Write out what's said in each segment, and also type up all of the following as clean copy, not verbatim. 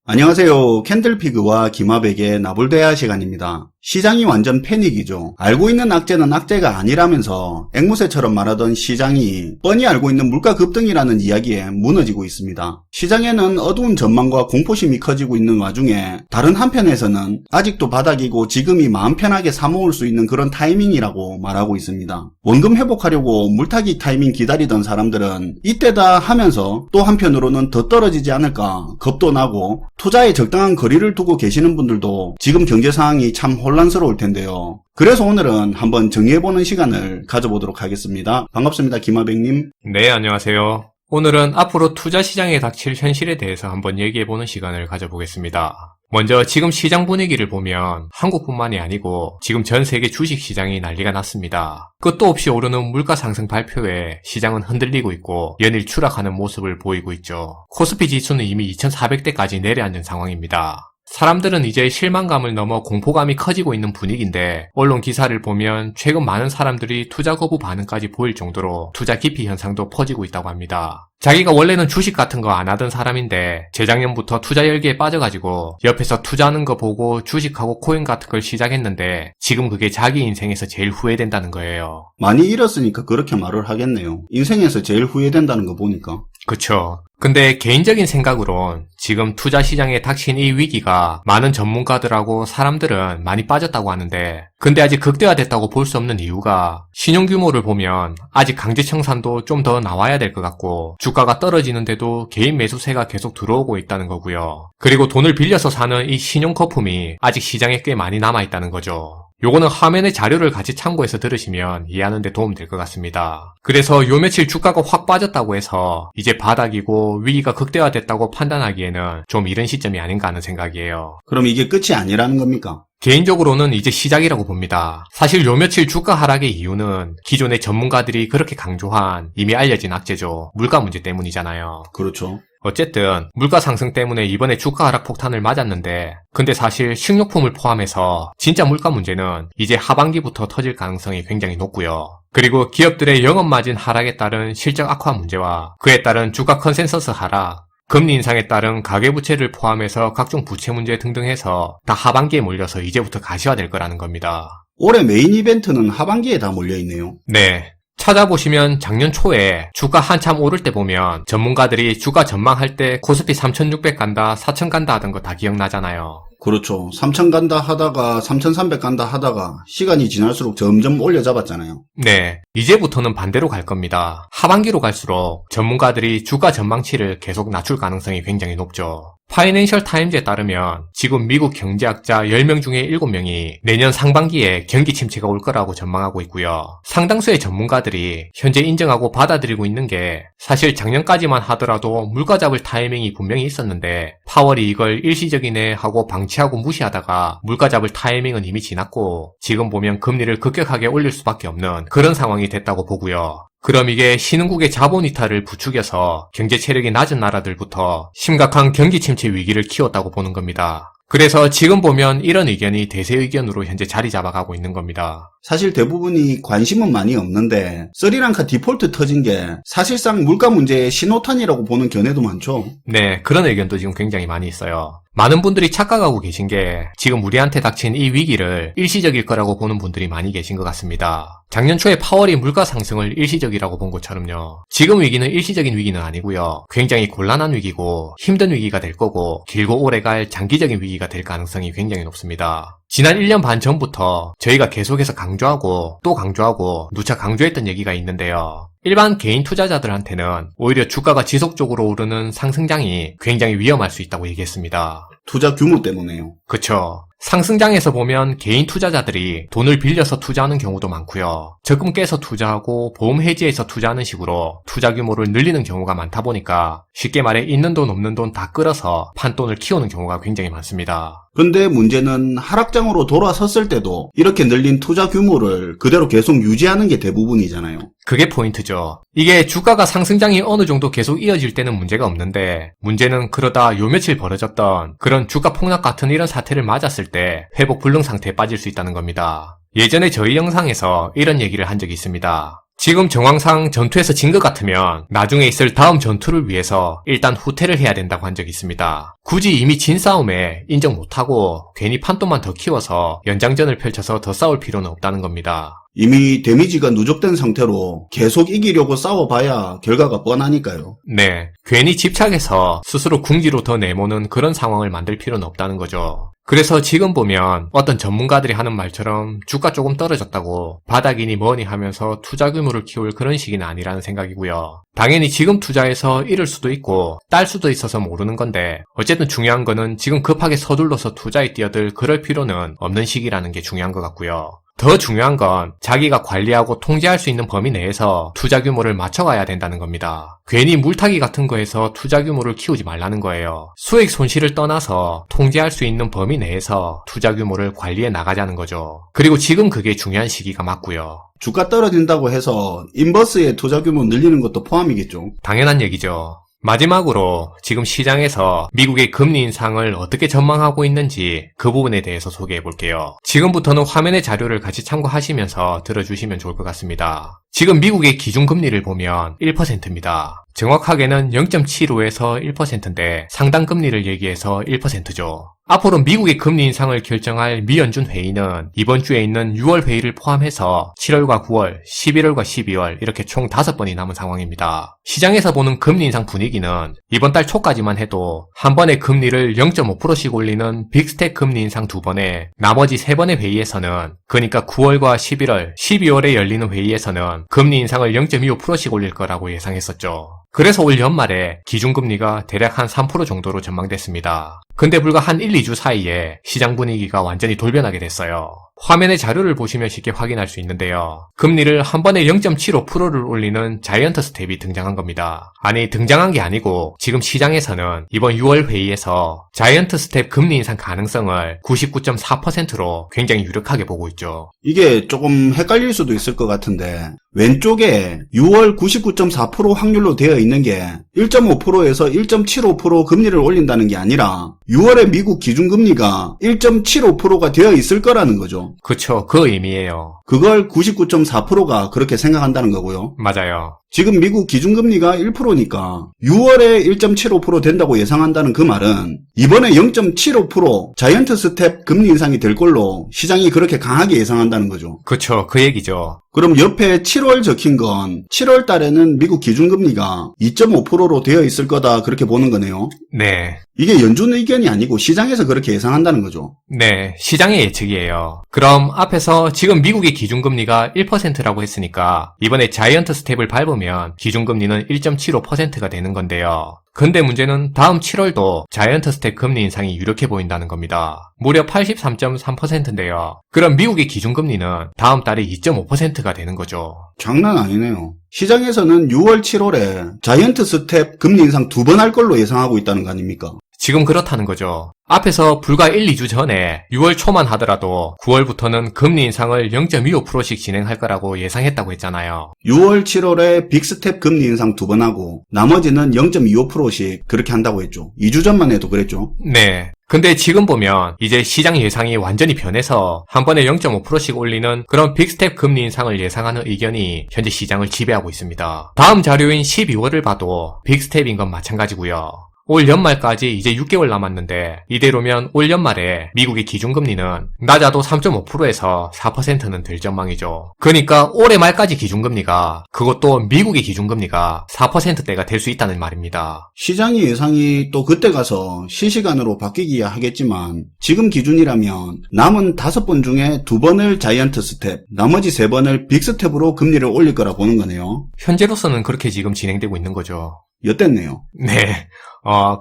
안녕하세요. 캔들피그와 김하백의 나불대화 시간입니다. 시장이 완전 패닉이죠. 알고 있는 악재는 악재가 아니라면서 앵무새처럼 말하던 시장이 뻔히 알고 있는 물가 급등이라는 이야기에 무너지고 있습니다. 시장에는 어두운 전망과 공포심이 커지고 있는 와중에 다른 한편에서는 아직도 바닥이고 지금이 마음 편하게 사모을 수 있는 그런 타이밍이라고 말하고 있습니다. 원금 회복하려고 물타기 타이밍 기다리던 사람들은 이때다 하면서 또 한편으로는 더 떨어지지 않을까 겁도 나고 투자에 적당한 거리를 두고 계시는 분들도 지금 경제 상황이 참 혼란스러울 텐데요. 그래서 오늘은 한번 정리해보는 시간을 가져보도록 하겠습니다. 반갑습니다. 김하백님. 네, 안녕하세요. 오늘은 앞으로 투자 시장에 닥칠 현실에 대해서 한번 얘기해보는 시간을 가져보겠습니다. 먼저 지금 시장 분위기를 보면 한국뿐만이 아니고 지금 전 세계 주식 시장이 난리가 났습니다. 끝도 없이 오르는 물가 상승 발표에 시장은 흔들리고 있고 연일 추락하는 모습을 보이고 있죠. 코스피 지수는 이미 2400대까지 내려앉은 상황입니다. 사람들은 이제 실망감을 넘어 공포감이 커지고 있는 분위기인데 언론 기사를 보면 최근 많은 사람들이 투자 거부 반응까지 보일 정도로 투자 기피 현상도 퍼지고 있다고 합니다. 자기가 원래는 주식 같은 거 안 하던 사람인데 재작년부터 투자 열기에 빠져가지고 옆에서 투자하는 거 보고 주식하고 코인 같은 걸 시작했는데 지금 그게 자기 인생에서 제일 후회된다는 거예요. 많이 잃었으니까 그렇게 말을 하겠네요. 인생에서 제일 후회된다는 거 보니까. 그쵸. 근데 개인적인 생각으론 지금 투자 시장에 닥친 이 위기가 많은 전문가들하고 사람들은 많이 빠졌다고 하는데 근데 아직 극대화됐다고 볼 수 없는 이유가 신용 규모를 보면 아직 강제 청산도 좀 더 나와야 될 것 같고 주가가 떨어지는데도 개인 매수세가 계속 들어오고 있다는 거고요. 그리고 돈을 빌려서 사는 이 신용 거품이 아직 시장에 꽤 많이 남아있다는 거죠. 요거는 화면에 자료를 같이 참고해서 들으시면 이해하는 데 도움 될 것 같습니다. 그래서 요 며칠 주가가 확 빠졌다고 해서 이제 바닥이고 위기가 극대화됐다고 판단하기에는 좀 이른 시점이 아닌가 하는 생각이에요. 그럼 이게 끝이 아니라는 겁니까? 개인적으로는 이제 시작이라고 봅니다. 사실 요 며칠 주가 하락의 이유는 기존의 전문가들이 그렇게 강조한 이미 알려진 악재죠. 물가 문제 때문이잖아요. 그렇죠. 어쨌든 물가 상승 때문에 이번에 주가 하락 폭탄을 맞았는데 근데 사실 식료품을 포함해서 진짜 물가 문제는 이제 하반기부터 터질 가능성이 굉장히 높고요. 그리고 기업들의 영업마진 하락에 따른 실적 악화 문제와 그에 따른 주가 컨센서스 하락, 금리 인상에 따른 가계부채를 포함해서 각종 부채 문제 등등 해서 다 하반기에 몰려서 이제부터 가시화될 거라는 겁니다. 올해 메인 이벤트는 하반기에 다 몰려있네요. 네. 찾아보시면 작년 초에 주가 한참 오를 때 보면 전문가들이 주가 전망할 때 코스피 3600 간다, 4000 간다 하던 거 다 기억나잖아요. 그렇죠. 3000 간다 하다가 3300 간다 하다가 시간이 지날수록 점점 올려잡았잖아요. 네, 이제부터는 반대로 갈 겁니다. 하반기로 갈수록 전문가들이 주가 전망치를 계속 낮출 가능성이 굉장히 높죠. 파이낸셜 타임즈에 따르면 지금 미국 경제학자 10명 중에 7명이 내년 상반기에 경기 침체가 올 거라고 전망하고 있고요. 상당수의 전문가들이 현재 인정하고 받아들이고 있는 게 사실 작년까지만 하더라도 물가 잡을 타이밍이 분명히 있었는데 파월이 이걸 일시적이네 하고 방치하고 무시하다가 물가 잡을 타이밍은 이미 지났고 지금 보면 금리를 급격하게 올릴 수밖에 없는 그런 상황이 됐다고 보고요. 그럼 이게 신흥국의 자본 이탈을 부추겨서 경제 체력이 낮은 나라들부터 심각한 경기 침체 위기를 키웠다고 보는 겁니다. 그래서 지금 보면 이런 의견이 대세 의견으로 현재 자리 잡아가고 있는 겁니다. 사실 대부분이 관심은 많이 없는데 스리랑카 디폴트 터진 게 사실상 물가 문제의 신호탄이라고 보는 견해도 많죠. 네, 그런 의견도 지금 굉장히 많이 있어요. 많은 분들이 착각하고 계신 게 지금 우리한테 닥친 이 위기를 일시적일 거라고 보는 분들이 많이 계신 것 같습니다. 작년 초에 파월이 물가 상승을 일시적이라고 본 것처럼요. 지금 위기는 일시적인 위기는 아니고요. 굉장히 곤란한 위기고 힘든 위기가 될 거고 길고 오래갈 장기적인 위기가 될 가능성이 굉장히 높습니다. 지난 1년 반 전부터 저희가 계속해서 강조하고 또 강조하고 누차 강조했던 얘기가 있는데요. 일반 개인 투자자들한테는 오히려 주가가 지속적으로 오르는 상승장이 굉장히 위험할 수 있다고 얘기했습니다. 투자 규모 때문에요. 그쵸. 상승장에서 보면 개인 투자자들이 돈을 빌려서 투자하는 경우도 많고요. 적금 깨서 투자하고 보험 해지해서 투자하는 식으로 투자 규모를 늘리는 경우가 많다 보니까 쉽게 말해 있는 돈 없는 돈 다 끌어서 판돈을 키우는 경우가 굉장히 많습니다. 근데 문제는 하락장으로 돌아섰을 때도 이렇게 늘린 투자 규모를 그대로 계속 유지하는 게 대부분이잖아요. 그게 포인트죠. 이게 주가가 상승장이 어느 정도 계속 이어질 때는 문제가 없는데 문제는 그러다 요 며칠 벌어졌던 그런 주가 폭락 같은 이런 사태를 맞았을 때 회복 불능 상태에 빠질 수 있다는 겁니다. 예전에 저희 영상에서 이런 얘기를 한 적이 있습니다. 지금 정황상 전투에서 진 것 같으면 나중에 있을 다음 전투를 위해서 일단 후퇴를 해야 된다고 한 적이 있습니다. 굳이 이미 진 싸움에 인정 못하고 괜히 판돈만 더 키워서 연장전을 펼쳐서 더 싸울 필요는 없다는 겁니다. 이미 데미지가 누적된 상태로 계속 이기려고 싸워봐야 결과가 뻔하니까요. 네, 괜히 집착해서 스스로 궁지로 더 내모는 그런 상황을 만들 필요는 없다는 거죠. 그래서 지금 보면 어떤 전문가들이 하는 말처럼 주가 조금 떨어졌다고 바닥이니 뭐니 하면서 투자 규모를 키울 그런 시기는 아니라는 생각이고요. 당연히 지금 투자해서 잃을 수도 있고 딸 수도 있어서 모르는 건데 어쨌든 중요한 거는 지금 급하게 서둘러서 투자에 뛰어들 그럴 필요는 없는 시기라는 게 중요한 것 같고요. 더 중요한 건 자기가 관리하고 통제할 수 있는 범위 내에서 투자 규모를 맞춰가야 된다는 겁니다. 괜히 물타기 같은 거에서 투자 규모를 키우지 말라는 거예요. 수익 손실을 떠나서 통제할 수 있는 범위 내에서 투자 규모를 관리해 나가자는 거죠. 그리고 지금 그게 중요한 시기가 맞고요. 주가 떨어진다고 해서 인버스의 투자 규모 늘리는 것도 포함이겠죠. 당연한 얘기죠. 마지막으로 지금 시장에서 미국의 금리 인상을 어떻게 전망하고 있는지 그 부분에 대해서 소개해 볼게요. 지금부터는 화면의 자료를 같이 참고하시면서 들어주시면 좋을 것 같습니다. 지금 미국의 기준금리를 보면 1%입니다. 정확하게는 0.75에서 1%인데 상당금리를 얘기해서 1%죠. 앞으로 미국의 금리 인상을 결정할 미연준 회의는 이번 주에 있는 6월 회의를 포함해서 7월과 9월, 11월과 12월 이렇게 총 5번이 남은 상황입니다. 시장에서 보는 금리 인상 분위기는 이번 달 초까지만 해도 한 번에 금리를 0.5%씩 올리는 빅스텝 금리 인상 2번에 나머지 3번의 회의에서는 그러니까 9월과 11월, 12월에 열리는 회의에서는 금리 인상을 0.25%씩 올릴 거라고 예상했었죠. 그래서 올 연말에 기준금리가 대략 한 3% 정도로 전망됐습니다. 근데 불과 한 1, 2주 사이에 시장 분위기가 완전히 돌변하게 됐어요. 화면의 자료를 보시면 쉽게 확인할 수 있는데요. 금리를 한 번에 0.75%를 올리는 자이언트 스텝이 등장한 겁니다. 아니, 등장한 게 아니고 지금 시장에서는 이번 6월 회의에서 자이언트 스텝 금리 인상 가능성을 99.4%로 굉장히 유력하게 보고 있죠. 이게 조금 헷갈릴 수도 있을 것 같은데 왼쪽에 6월 99.4% 확률로 되어 있는 게 1.5%에서 1.75% 금리를 올린다는 게 아니라 6월에 미국 기준금리가 1.75%가 되어 있을 거라는 거죠. 그쵸, 그 의미예요. 그걸 99.4%가 그렇게 생각한다는 거고요. 맞아요. 지금 미국 기준금리가 1%니까 6월에 1.75% 된다고 예상한다는 그 말은 이번에 0.75% 자이언트 스텝 금리 인상이 될 걸로 시장이 그렇게 강하게 예상한다는 거죠. 그쵸, 그 얘기죠. 그럼 옆에 7월 적힌 건 7월 달에는 미국 기준금리가 2.5%로 되어 있을 거다 그렇게 보는 거네요. 네. 이게 연준 의견이 아니고 시장에서 그렇게 예상한다는 거죠. 네, 시장의 예측이에요. 그럼 앞에서 지금 미국의 기준금리가 1%라고 했으니까 이번에 자이언트 스텝을 밟으면 기준금리는 1.75%가 되는 건데요. 근데 문제는 다음 7월도 자이언트 스텝 금리 인상이 유력해 보인다는 겁니다. 무려 83.3%인데요. 그럼 미국의 기준금리는 다음 달에 2.5%가 되는 거죠. 장난 아니네요. 시장에서는 6월, 7월에 자이언트 스텝 금리 인상 2번 할 걸로 예상하고 있다는 거 아닙니까? 지금 그렇다는 거죠. 앞에서 불과 1, 2주 전에 6월 초만 하더라도 9월부터는 금리 인상을 0.25%씩 진행할 거라고 예상했다고 했잖아요. 6월, 7월에 빅스텝 금리 인상 2번 하고 나머지는 0.25%씩 그렇게 한다고 했죠. 2주 전만 해도 그랬죠. 네. 근데 지금 보면 이제 시장 예상이 완전히 변해서 한 번에 0.5%씩 올리는 그런 빅스텝 금리 인상을 예상하는 의견이 현재 시장을 지배하고 있습니다. 다음 자료인 12월을 봐도 빅스텝인 건 마찬가지고요. 올 연말까지 이제 6개월 남았는데 이대로면 올 연말에 미국의 기준금리는 낮아도 3.5%에서 4%는 될 전망이죠. 그러니까 올해 말까지 기준금리가 그것도 미국의 기준금리가 4%대가 될 수 있다는 말입니다. 시장의 예상이 또 그때 가서 실시간으로 바뀌기야 하겠지만 지금 기준이라면 남은 5번 중에 2번을 자이언트 스텝, 나머지 3번을 빅스텝으로 금리를 올릴 거라 보는 거네요. 현재로서는 그렇게 지금 진행되고 있는 거죠. 엿됐네요. 네.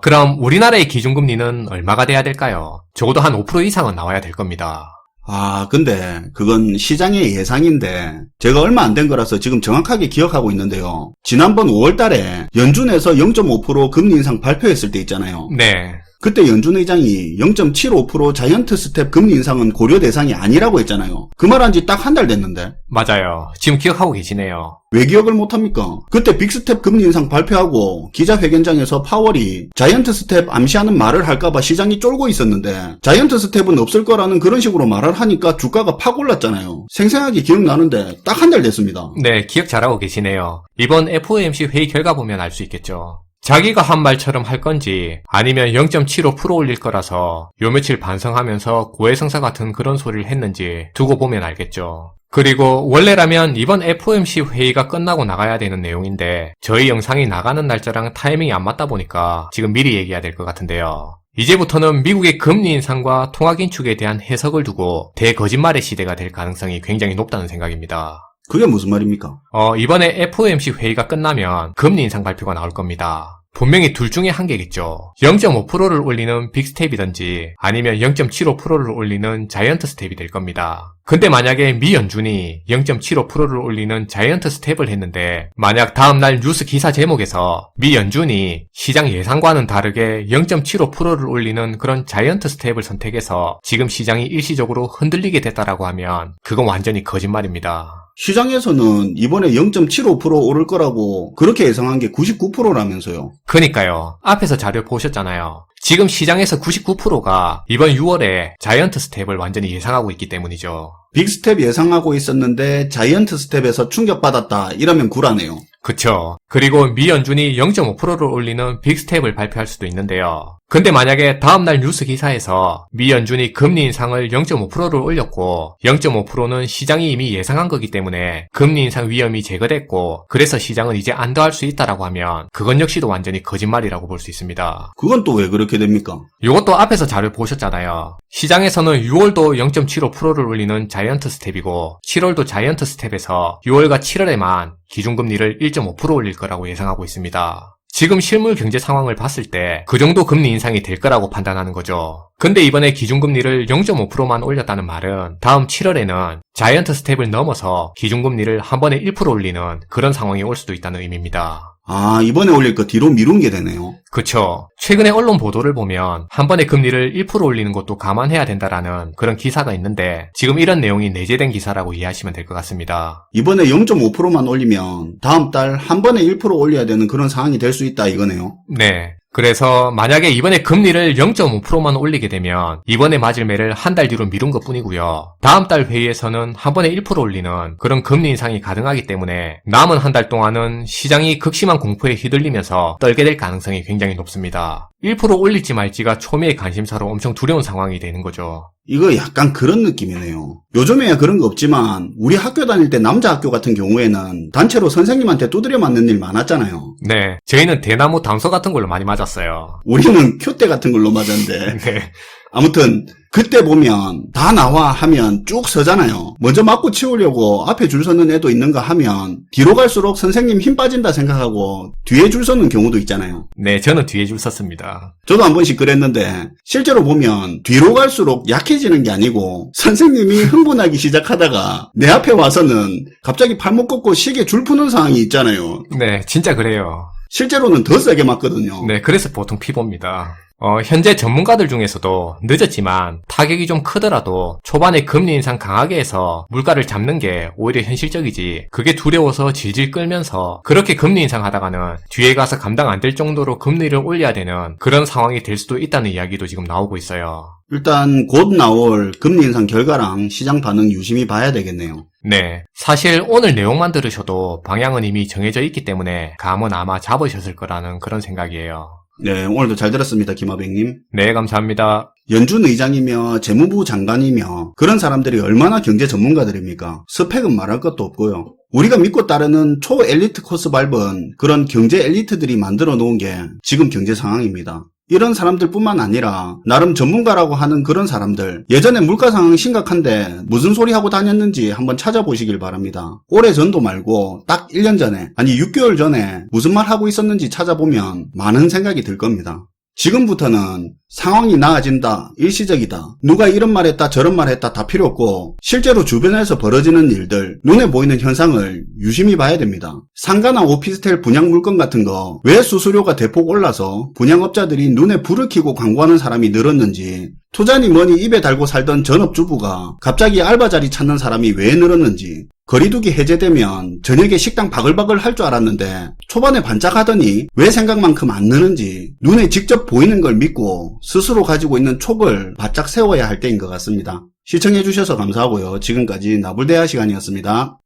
그럼 우리나라의 기준금리는 얼마가 돼야 될까요? 적어도 한 5% 이상은 나와야 될 겁니다. 근데 그건 시장의 예상인데 제가 얼마 안 된 거라서 지금 정확하게 기억하고 있는데요. 지난번 5월 달에 연준에서 0.5% 금리 인상 발표했을 때 있잖아요. 네. 그때 연준 의장이 0.75% 자이언트 스텝 금리 인상은 고려 대상이 아니라고 했잖아요. 그 말 한 지 딱 한 달 됐는데. 맞아요. 지금 기억하고 계시네요. 왜 기억을 못합니까? 그때 빅스텝 금리 인상 발표하고 기자회견장에서 파월이 자이언트 스텝 암시하는 말을 할까봐 시장이 쫄고 있었는데 자이언트 스텝은 없을 거라는 그런 식으로 말을 하니까 주가가 팍 올랐잖아요. 생생하게 기억나는데 딱 한 달 됐습니다. 네, 기억 잘하고 계시네요. 이번 FOMC 회의 결과 보면 알 수 있겠죠. 자기가 한 말처럼 할 건지 아니면 0.75% 올릴 거라서 요 며칠 반성하면서 고해성사 같은 그런 소리를 했는지 두고 보면 알겠죠. 그리고 원래라면 이번 FOMC 회의가 끝나고 나가야 되는 내용인데 저희 영상이 나가는 날짜랑 타이밍이 안 맞다 보니까 지금 미리 얘기해야 될 것 같은데요. 이제부터는 미국의 금리 인상과 통화 긴축에 대한 해석을 두고 대거짓말의 시대가 될 가능성이 굉장히 높다는 생각입니다. 그게 무슨 말입니까? 이번에 FOMC 회의가 끝나면 금리 인상 발표가 나올 겁니다. 분명히 둘 중에 한 개겠죠. 0.5%를 올리는 빅스텝이든지 아니면 0.75%를 올리는 자이언트 스텝이 될 겁니다. 근데 만약에 미 연준이 0.75%를 올리는 자이언트 스텝을 했는데 만약 다음날 뉴스 기사 제목에서 미 연준이 시장 예상과는 다르게 0.75%를 올리는 그런 자이언트 스텝을 선택해서 지금 시장이 일시적으로 흔들리게 됐다라고 하면 그건 완전히 거짓말입니다. 시장에서는 이번에 0.75% 오를 거라고 그렇게 예상한 게 99%라면서요. 그니까요. 앞에서 자료 보셨잖아요. 지금 시장에서 99%가 이번 6월에 자이언트 스텝을 완전히 예상하고 있기 때문이죠. 빅스텝 예상하고 있었는데 자이언트 스텝에서 충격받았다 이러면 굴하네요. 그쵸. 그리고 미 연준이 0.5%를 올리는 빅스텝을 발표할 수도 있는데요. 근데 만약에 다음날 뉴스 기사에서 미 연준이 금리 인상을 0.5%를 올렸고 0.5%는 시장이 이미 예상한 거기 때문에 금리 인상 위험이 제거됐고 그래서 시장은 이제 안 더할 수 있다라고 하면 그건 역시도 완전히 거짓말이라고 볼 수 있습니다. 그건 또 왜 그렇게 됩니까? 이것도 앞에서 자료 보셨잖아요. 시장에서는 6월도 0.75%를 올리는 자이언트 스텝이고 7월도 자이언트 스텝에서 6월과 7월에만 기준금리를 1.5% 올릴 거라고 예상하고 있습니다. 지금 실물 경제 상황을 봤을 때 그 정도 금리 인상이 될 거라고 판단하는 거죠. 근데 이번에 기준금리를 0.5%만 올렸다는 말은 다음 7월에는 자이언트 스텝을 넘어서 기준금리를 한 번에 1% 올리는 그런 상황이 올 수도 있다는 의미입니다. 아, 이번에 올릴 거 뒤로 미룬 게 되네요. 그쵸. 최근에 언론 보도를 보면 한 번에 금리를 1% 올리는 것도 감안해야 된다라는 그런 기사가 있는데 지금 이런 내용이 내재된 기사라고 이해하시면 될 것 같습니다. 이번에 0.5%만 올리면 다음 달 한 번에 1% 올려야 되는 그런 상황이 될 수 있다 이거네요. 네. 그래서 만약에 이번에 금리를 0.5%만 올리게 되면 이번에 맞을 매를 한 달 뒤로 미룬 것 뿐이고요. 다음 달 회의에서는 한 번에 1% 올리는 그런 금리 인상이 가능하기 때문에 남은 한 달 동안은 시장이 극심한 공포에 휘둘리면서 떨게 될 가능성이 굉장히 높습니다. 1% 올릴지 말지가 초미의 관심사로 엄청 두려운 상황이 되는 거죠. 이거 약간 그런 느낌이네요. 요즘에야 그런 거 없지만 우리 학교 다닐 때 남자 학교 같은 경우에는 단체로 선생님한테 두드려 맞는 일 많았잖아요. 네. 저희는 대나무 담소 같은 걸로 많이 맞았어요. 우리는 큐대 같은 걸로 맞았는데 네. 아무튼 그때 보면 다 나와 하면 쭉 서잖아요. 먼저 맞고 치우려고 앞에 줄 서는 애도 있는가 하면 뒤로 갈수록 선생님 힘 빠진다 생각하고 뒤에 줄 서는 경우도 있잖아요. 네, 저는 뒤에 줄 섰습니다. 저도 한 번씩 그랬는데 실제로 보면 뒤로 갈수록 약해지는 게 아니고 선생님이 흥분하기 시작하다가 내 앞에 와서는 갑자기 발목 꺾고 시계 줄 푸는 상황이 있잖아요. 네, 진짜 그래요. 실제로는 더 세게 맞거든요. 네, 그래서 보통 피봅니다. 현재 전문가들 중에서도 늦었지만 타격이 좀 크더라도 초반에 금리 인상 강하게 해서 물가를 잡는 게 오히려 현실적이지 그게 두려워서 질질 끌면서 그렇게 금리 인상하다가는 뒤에 가서 감당 안 될 정도로 금리를 올려야 되는 그런 상황이 될 수도 있다는 이야기도 지금 나오고 있어요. 일단 곧 나올 금리 인상 결과랑 시장 반응 유심히 봐야 되겠네요. 네. 사실 오늘 내용만 들으셔도 방향은 이미 정해져 있기 때문에 감은 아마 잡으셨을 거라는 그런 생각이에요. 네, 오늘도 잘 들었습니다, 김하백님. 네, 감사합니다. 연준 의장이며 재무부 장관이며 그런 사람들이 얼마나 경제 전문가들입니까? 스펙은 말할 것도 없고요. 우리가 믿고 따르는 초엘리트 코스 밟은 그런 경제 엘리트들이 만들어 놓은 게 지금 경제 상황입니다. 이런 사람들뿐만 아니라 나름 전문가라고 하는 그런 사람들, 예전에 물가 상황 심각한데 무슨 소리 하고 다녔는지 한번 찾아보시길 바랍니다. 오래전도 말고 딱 1년 전에, 아니 6개월 전에 무슨 말 하고 있었는지 찾아보면 많은 생각이 들 겁니다. 지금부터는 상황이 나아진다, 일시적이다, 누가 이런 말 했다 저런 말 했다 다 필요 없고 실제로 주변에서 벌어지는 일들, 눈에 보이는 현상을 유심히 봐야 됩니다. 상가나 오피스텔 분양 물건 같은 거 왜 수수료가 대폭 올라서 분양업자들이 눈에 불을 켜고 광고하는 사람이 늘었는지, 투자니 뭐니 입에 달고 살던 전업주부가 갑자기 알바 자리 찾는 사람이 왜 늘었는지, 거리두기 해제되면 저녁에 식당 바글바글 할 줄 알았는데 초반에 반짝하더니 왜 생각만큼 안 느는지 눈에 직접 보이는 걸 믿고 스스로 가지고 있는 촉을 바짝 세워야 할 때인 것 같습니다. 시청해주셔서 감사하고요. 지금까지 나불대화 시간이었습니다.